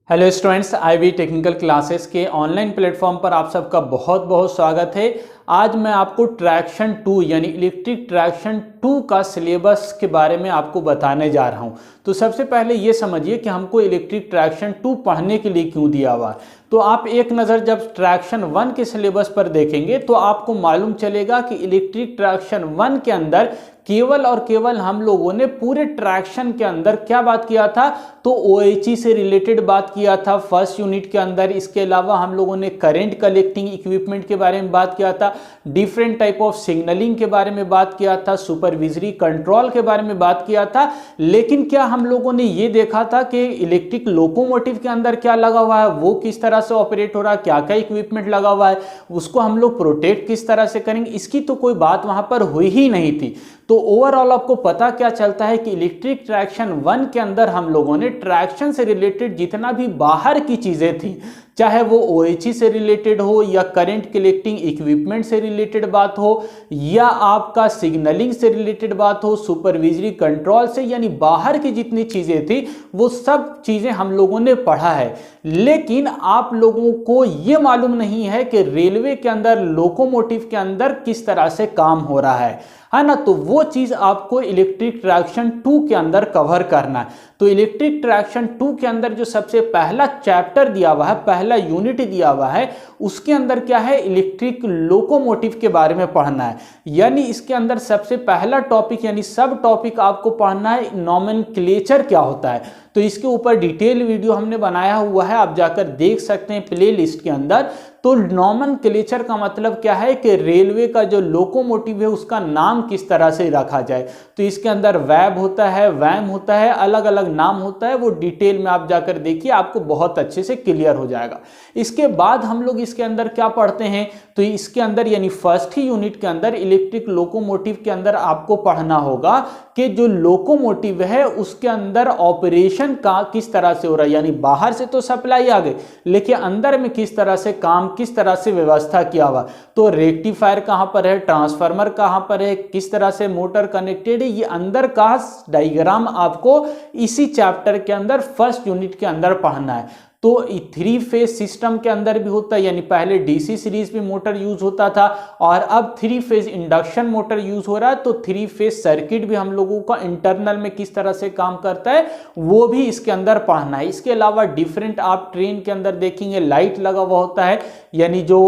Hello students, IV technical classes के online platform पर आप सबका बहुत बहुत स्वागत है। आज मैं आपको ट्रैक्शन 2 यानी इलेक्ट्रिक ट्रैक्शन 2 का सिलेबस के बारे में आपको बताने जा रहा हूं। तो सबसे पहले ये समझिए कि हमको इलेक्ट्रिक ट्रैक्शन 2 पढ़ने के लिए क्यों दिया हुआ है। तो आप एक नज़र जब ट्रैक्शन 1 के सिलेबस पर देखेंगे तो आपको मालूम चलेगा कि इलेक्ट्रिक ट्रैक्शन 1 के अंदर केवल और केवल हम लोगों ने पूरे ट्रैक्शन के अंदर क्या बात किया था, तो OHE से रिलेटेड बात किया था फर्स्ट यूनिट के अंदर। इसके अलावा हम लोगों ने करंट कलेक्टिंग इक्विपमेंट के बारे में बात किया था, डिफरेंट टाइप ऑफ सिग्नलिंग के बारे में बात किया था, सुपरविजरी कंट्रोल के बारे में बात किया था। लेकिन क्या हम लोगों ने ये देखा था कि इलेक्ट्रिक लोकोमोटिव के अंदर क्या लगा हुआ है, वो किस तरह से ऑपरेट हो रहा है, क्या क्या इक्विपमेंट लगा हुआ है, उसको हम लोग प्रोटेक्ट किस तरह से करेंगे, इसकी तो कोई बात वहां पर हुई ही नहीं थी। तो ओवरऑल आपको पता क्या चलता है कि इलेक्ट्रिक ट्रैक्शन 1 के अंदर हम लोगों ने ट्रैक्शन से रिलेटेड जितना भी बाहर की चीजें थी, चाहे वो OHE से रिलेटेड हो या करंट कलेक्टिंग इक्विपमेंट से रिलेटेड बात हो या आपका सिग्नलिंग से रिलेटेड बात हो, सुपरविजरी कंट्रोल से, यानी बाहर की जितनी चीजें थी वो सब चीजें हम लोगों ने पढ़ा है। लेकिन आप लोगों को ये मालूम नहीं है कि रेलवे के अंदर लोकोमोटिव के अंदर किस तरह से काम हो रहा है ना। तो वो चीज आपको इलेक्ट्रिक ट्रैक्शन 2 के अंदर कवर करना है। तो इलेक्ट्रिक ट्रैक्शन 2 के अंदर जो सबसे पहला चैप्टर दिया हुआ है, पहला यूनिट दिया हुआ है, उसके अंदर क्या है, इलेक्ट्रिक लोकोमोटिव के बारे में पढ़ना है। यानी इसके अंदर सबसे पहला टॉपिक यानी सब टॉपिक आपको पढ़ना है नोमेनक्लेचर क्या होता है। तो इसके ऊपर डिटेल वीडियो हमने बनाया हुआ है, आप जाकर देख सकते हैं प्लेलिस्ट के अंदर। तो नोमेनक्लेचर का मतलब क्या है कि रेलवे का जो लोकोमोटिव है उसका नाम किस तरह से रखा जाए। तो इसके अंदर वैब होता है, वैम होता है, अलग अलग नाम होता है, वो डिटेल में आप जाकर देखिए, आपको बहुत अच्छे से क्लियर हो जाएगा। इसके बाद हम लोग इसके अंदर क्या पढ़ते हैं, तो इसके अंदर यानी फर्स्ट ही यूनिट के अंदर इलेक्ट्रिक लोकोमोटिव के अंदर आपको पढ़ना होगा कि जो लोकोमोटिव है उसके अंदर ऑपरेशन का किस तरह से हो रहा है। यानी बाहर से तो सप्लाई आ गई, लेकिन अंदर में किस तरह से काम, किस तरह से व्यवस्था किया हुआ। तो रेक्टिफायर कहां पर है, ट्रांसफार्मर कहां पर है, किस तरह से मोटर कनेक्टेड है, ये अंदर का डायग्राम आपको इसी चैप्टर के अंदर फर्स्ट यूनिट के अंदर पढ़ना है। तो 3 फेज सिस्टम के अंदर भी होता है, यानी पहले DC सीरीज में मोटर यूज होता था और अब 3 फेज इंडक्शन मोटर यूज हो रहा है। तो 3 फेज सर्किट भी हम लोगों का इंटरनल में किस तरह से काम करता है वो भी इसके अंदर पढ़ना है। इसके अलावा डिफरेंट आप ट्रेन के अंदर देखेंगे लाइट लगा हुआ होता है, यानी जो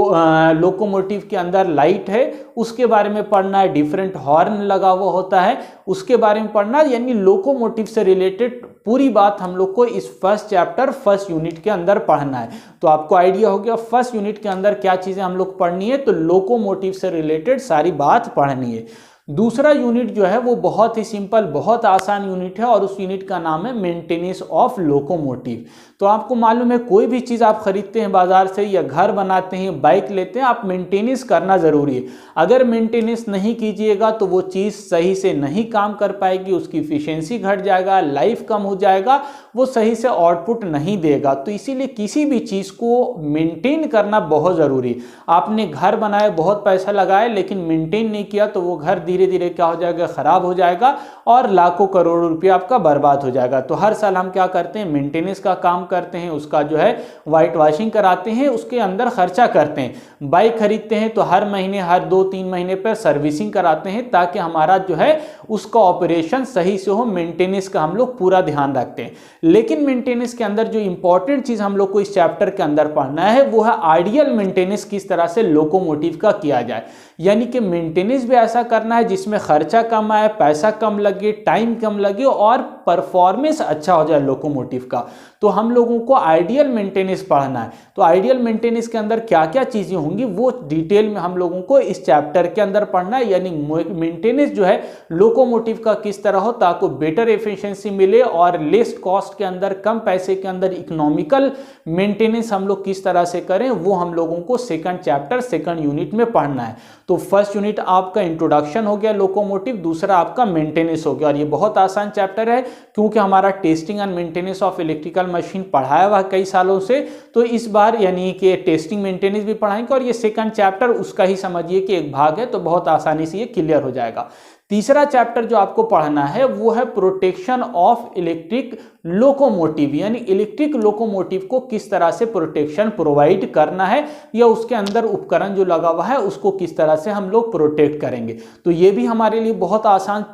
लोकोमोटिव के अंदर लाइट है उसके बारे में पढ़ना है। डिफरेंट हॉर्न लगा हुआ होता है उसके बारे में पढ़ना है। यानी लोकोमोटिव से रिलेटेड पूरी बात हम लोग को इस फर्स्ट चैप्टर फर्स्ट यूनिट के अंदर पढ़ना है। तो आपको आइडिया हो गया फर्स्ट यूनिट के अंदर क्या चीजें हम लोग पढ़नी है, तो लोकोमोटिव से रिलेटेड सारी बात पढ़नी है। दूसरा यूनिट जो है वो बहुत ही सिंपल, बहुत आसान यूनिट है और उस यूनिट का नाम है मेंटेनेंस ऑफ लोकोमोटिव। तो आपको मालूम है कोई भी चीज़ आप खरीदते हैं बाजार से या घर बनाते हैं, बाइक लेते हैं, आप मेंटेनेंस करना ज़रूरी है। अगर मेंटेनेंस नहीं कीजिएगा तो वो चीज़ सही से नहीं काम कर पाएगी, उसकी इफिशियंसी घट जाएगा, लाइफ कम हो जाएगा, वो सही से आउटपुट नहीं देगा। तो इसीलिए किसी भी चीज़ को मेंटेन करना बहुत ज़रूरी है। आपने घर बनाया, बहुत पैसा लगाया, लेकिन मेंटेन नहीं किया तो वो घर धीरे धीरे क्या हो जाएगा, खराब हो जाएगा और लाखों करोड़ों रुपया आपका बर्बाद हो जाएगा। तो हर साल हम क्या करते हैं, मेंटेनेंस का काम करते हैं, उसका जो है वाइट वॉशिंग कराते हैं, उसके अंदर खर्चा करते हैं। बाइक खरीदते हैं तो हर महीने, हर 2-3 महीने पर सर्विसिंग कराते हैं ताकि हमारा जो है उसका ऑपरेशन सही से हो। मेंटेनेंस का हम लोग पूरा ध्यान रखते हैं। लेकिन मेंटेनेंस के अंदर जो इंपॉर्टेंट चीज हम लोग को इस चैप्टर के अंदर पढ़ना है वो है आइडियल मेंटेनेंस किस तरह से लोकोमोटिव का किया जाए। यानी कि मेंटेनेंस भी ऐसा करना है जिसमें खर्चा कम आए, पैसा कम लगे, टाइम कम लगे और परफॉर्मेंस अच्छा हो जाए लोकोमोटिव का। तो हम लोगों को आइडियल मेंटेनेंस पढ़ना है। तो आइडियल मेंटेनेंस के अंदर क्या क्या चीजें होंगी वो डिटेल में हम लोगों को इस चैप्टर के अंदर पढ़ना है। यानी मेंटेनेंस जो है लोकोमोटिव का किस तरह हो ताकि बेटर एफिशिएंसी मिले और लेस कॉस्ट के अंदर, कम पैसे के अंदर इकोनॉमिकल मेंटेनेंस हम लोग किस तरह से करें, वो हम लोगों को सेकंड चैप्टर सेकंड यूनिट में पढ़ना है। तो फर्स्ट यूनिट आपका इंट्रोडक्शन हो गया लोकोमोटिव, दूसरा आपका मेंटेनेंस हो गया। और ये बहुत आसान चैप्टर है क्योंकि हमारा testing and maintenance of electrical machine पढ़ाया हुआ कई सालों से। तो इस बार यानी कि टेस्टिंग मेंटेनेंस भी पढ़ाएंगे और ये सेकंड चैप्टर उसका ही समझिए कि एक भाग है, तो बहुत आसानी से ये क्लियर हो जाएगा। तीसरा चैप्टर जो आपको पढ़ना है वो है प्रोटेक्शन ऑफ इलेक्ट्रिक लोकोमोटिव, यानी इलेक्ट्रिक लोकोमोटिव को किस तरह से प्रोटेक्शन प्रोवाइड करना है या उसके अंदर उपकरण जो लगा हुआ है उसको किस तरह से हम लोग प्रोटेक्ट करेंगे। तो ये भी हमारे लिए बहुत आसान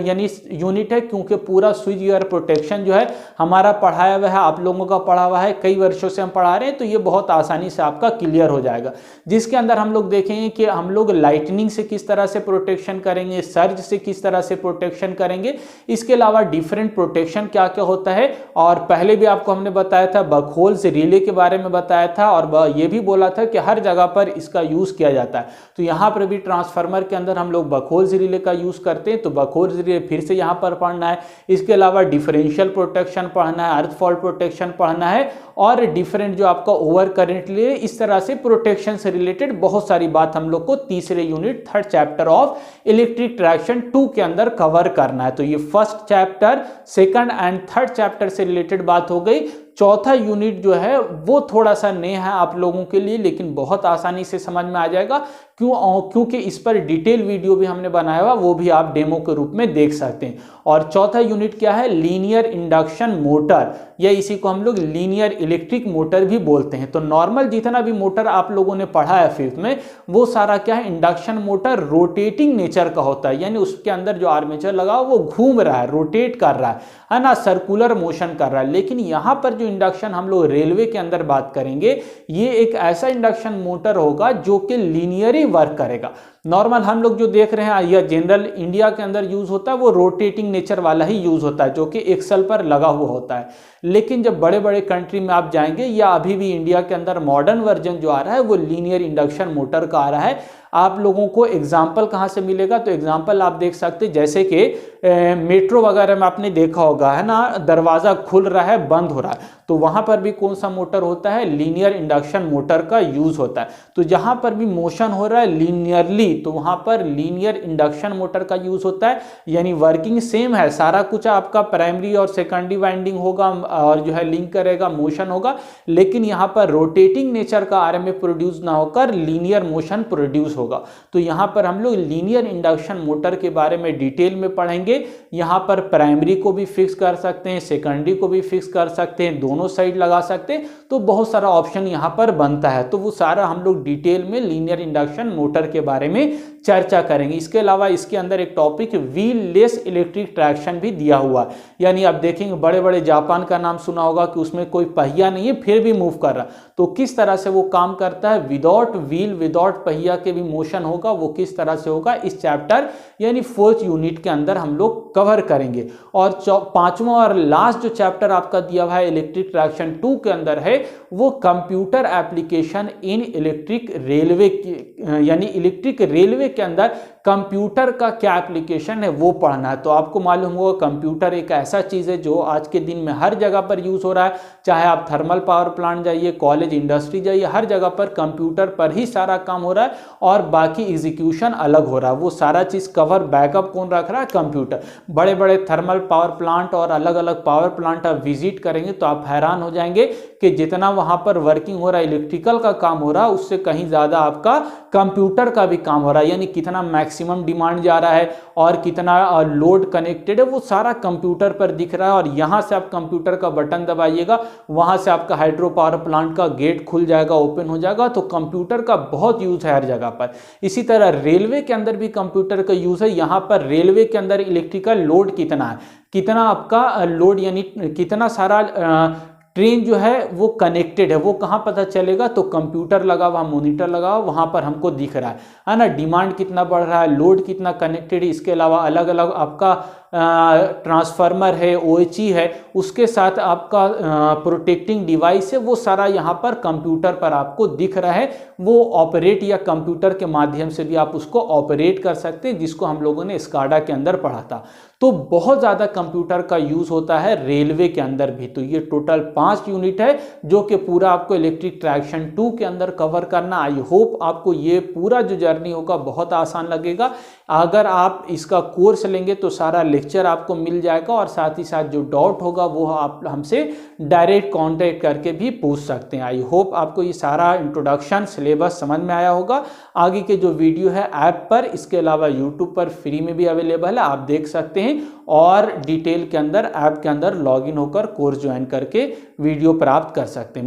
यानी यूनिट है, क्योंकि पूरा स्विच गियर प्रोटेक्शन जो है हमारा पढ़ाया हुआ है, आप लोगों का पढ़ा हुआ है, कई वर्षों से हम पढ़ा रहे हैं, तो ये बहुत आसानी से आपका क्लियर हो जाएगा। जिसके अंदर हम लोग देखेंगे कि हम लोग लाइटनिंग से किस तरह से प्रोटेक्शन करेंगे, सर्ज से किस तरह से प्रोटेक्शन करेंगे, इसके अलावा डिफरेंट प्रोटेक्शन क्या क्या होता है। और पहले भी आपको हमने बताया था बकहोल्स रिले के बारे में बताया था, और ये भी बोला था कि हर जगह पर इसका यूज किया जाता है। तो यहां पर भी ट्रांसफार्मर के अंदर हम लोग बकहोल्स रिले का यूज करते हैं, तो बकहोल्स रिले फिर से यहां पर पढ़ना है। इसके अलावा डिफरेंशियल प्रोटेक्शन पढ़ना है, अर्थ फॉल प्रोटेक्शन पढ़ना है, और डिफरेंट जो आपका ओवर करंट लिए, इस तरह से प्रोटेक्शन से रिलेटेड बहुत सारी बात हम लोग को तीसरे unit third chapter of electric traction 2 के अंदर कवर करना है। तो ये first chapter, second and third chapter से रिलेटेड बात हो गई। चौथा यूनिट जो है वो थोड़ा सा नया है आप लोगों के लिए, लेकिन बहुत आसानी से समझ में आ जाएगा, क्योंकि इस पर डिटेल वीडियो भी हमने बनाया हुआ, वो भी आप डेमो के रूप में देख सकते हैं। और चौथा यूनिट क्या है, लीनियर इंडक्शन मोटर, या इसी को हम लोग लीनियर इलेक्ट्रिक मोटर भी बोलते हैं। तो नॉर्मल जितना भी मोटर आप लोगों ने पढ़ा है फिफ्थ में, वो सारा क्या है, इंडक्शन मोटर रोटेटिंग नेचर का होता है, यानी उसके अंदर जो आर्मेचर लगा वो घूम रहा है, रोटेट कर रहा है ना, सर्कुलर मोशन कर रहा है। लेकिन यहाँ पर जो इंडक्शन हम लोग रेलवे के अंदर बात करेंगे, ये एक ऐसा इंडक्शन मोटर होगा जो कि लीनियरली वर्क करेगा। नॉर्मल हम लोग जो देख रहे हैं या जनरल इंडिया के अंदर यूज होता है वो रोटेटिंग नेचर वाला ही यूज होता है, जो कि एक्सल पर लगा हुआ होता है। लेकिन जब बड़े बड़े कंट्री में आप जाएंगे, या अभी भी इंडिया के अंदर मॉडर्न वर्जन जो आ रहा है वो लीनियर इंडक्शन मोटर का आ रहा है। आप लोगों को एग्जाम्पल कहाँ से मिलेगा, तो एग्जाम्पल आप देख सकते हैं, जैसे कि मेट्रो वगैरह में आपने देखा होगा, है ना, दरवाजा खुल रहा है, बंद हो रहा है, तो वहां पर भी कौन सा मोटर होता है, लीनियर इंडक्शन मोटर का यूज होता है। तो जहां पर भी मोशन हो रहा है लीनियरली, तो वहां पर लीनियर इंडक्शन मोटर का यूज होता है। यानी वर्किंग सेम है, सारा कुछ आपका प्राइमरी और सेकेंडरी वाइंडिंग होगा और जो है लिंक करेगा, मोशन होगा, लेकिन यहाँ पर रोटेटिंग नेचर का आरएमएफ प्रोड्यूस ना होकर लीनियर मोशन प्रोड्यूस होगा। तो यहाँ पर हम लोग लीनियर इंडक्शन मोटर के बारे में डिटेल में पढ़ेंगे। यहाँ पर प्राइमरी को भी फिक्स कर सकते हैं, सेकेंडरी को भी फिक्स कर सकते हैं, दोनों साइड लगा सकते हैं, तो बहुत सारा ऑप्शन यहाँ पर बनता है। तो वो सारा हम लोग डिटेल में लीनियर इंडक्शन मोटर के बारे में चर्चा करेंगे। इसके अलावा इसके अंदर एक topic wheel less electric traction भी दिया हुआ, यानी आप देखेंगे बड़े बड़े जापान का नाम सुना होगा कि उसमें कोई पहिया नहीं है फिर भी मूव कर रहा, तो किस तरह से वो काम करता है, विदाउट व्हील विदाउट पहिया के भी मोशन होगा, वो किस तरह से होगा, इस चैप्टर यानी फोर्थ यूनिट के अंदर हम लोग कवर करेंगे। और पांचवा और लास्ट जो चैप्टर आपका दिया हुआ है इलेक्ट्रिक ट्रैक्शन 2 के अंदर है, वो computer application in electric railway, यानी इलेक्ट्रिक रेलवे के अंदर कंप्यूटर का क्या एप्लीकेशन है वो पढ़ना है। तो आपको मालूम होगा कंप्यूटर एक ऐसा चीज़ है जो आज के दिन में हर जगह पर यूज़ हो रहा है, चाहे आप थर्मल पावर प्लांट जाइए, कॉलेज, इंडस्ट्री जाइए, हर जगह पर कंप्यूटर पर ही सारा काम हो रहा है और बाकी एग्जीक्यूशन अलग हो रहा है। वो सारा चीज़ कवर बैकअप कौन रख रहा है, कंप्यूटर। बड़े बड़े थर्मल पावर प्लांट और अलग अलग पावर प्लांट आप विजिट करेंगे तो आप हैरान हो जाएंगे कि जितना वहाँ पर वर्किंग हो रहा है, इलेक्ट्रिकल का काम हो रहा है, उससे कहीं ज़्यादा आपका कंप्यूटर का भी काम हो रहा है। यानी कितना मैक्सिमम डिमांड जा रहा है और कितना लोड कनेक्टेड है, वो सारा कंप्यूटर पर दिख रहा है। और यहाँ से आप कंप्यूटर का बटन दबाइएगा, वहाँ से आपका हाइड्रो पावर प्लांट का गेट खुल जाएगा, ओपन हो जाएगा। तो कंप्यूटर का बहुत यूज है हर जगह पर। इसी तरह रेलवे के अंदर भी कंप्यूटर का यूज है। यहाँ पर रेलवे के अंदर इलेक्ट्रिकल लोड कितना है, कितना आपका लोड, यानी कितना सारा ट्रेन जो है वो कनेक्टेड है, वो कहाँ पता चलेगा, तो कंप्यूटर लगा हुआ, मॉनिटर लगा हुआ, वहाँ पर हमको दिख रहा है ना। डिमांड कितना बढ़ रहा है, लोड कितना कनेक्टेड है, इसके अलावा अलग अलग आपका ट्रांसफार्मर है, OHE है, उसके साथ आपका प्रोटेक्टिंग डिवाइस है, वो सारा यहाँ पर कंप्यूटर पर आपको दिख रहा है। वो ऑपरेट या कंप्यूटर के माध्यम से भी आप उसको ऑपरेट कर सकते हैं, जिसको हम लोगों ने स्काडा के अंदर पढ़ा था। तो बहुत ज़्यादा कंप्यूटर का यूज़ होता है रेलवे के अंदर भी। तो ये टोटल 5 यूनिट है जो कि पूरा आपको इलेक्ट्रिक ट्रैक्शन 2 के अंदर कवर करना। आई होप आपको ये पूरा जो जर्नी होगा बहुत आसान लगेगा। अगर आप इसका कोर्स लेंगे तो सारा लेक्चर आपको मिल जाएगा और साथ ही साथ जो डाउट होगा वो आप हमसे डायरेक्ट कांटेक्ट करके भी पूछ सकते हैं। आई होप आपको ये सारा इंट्रोडक्शन सिलेबस समझ में आया होगा। आगे के जो वीडियो है ऐप पर, इसके अलावा यूट्यूब पर फ्री में भी अवेलेबल है, आप देख सकते हैं और डिटेल के अंदर ऐप के अंदर लॉगिन होकर कोर्स ज्वाइन करके वीडियो प्राप्त कर सकते हैं।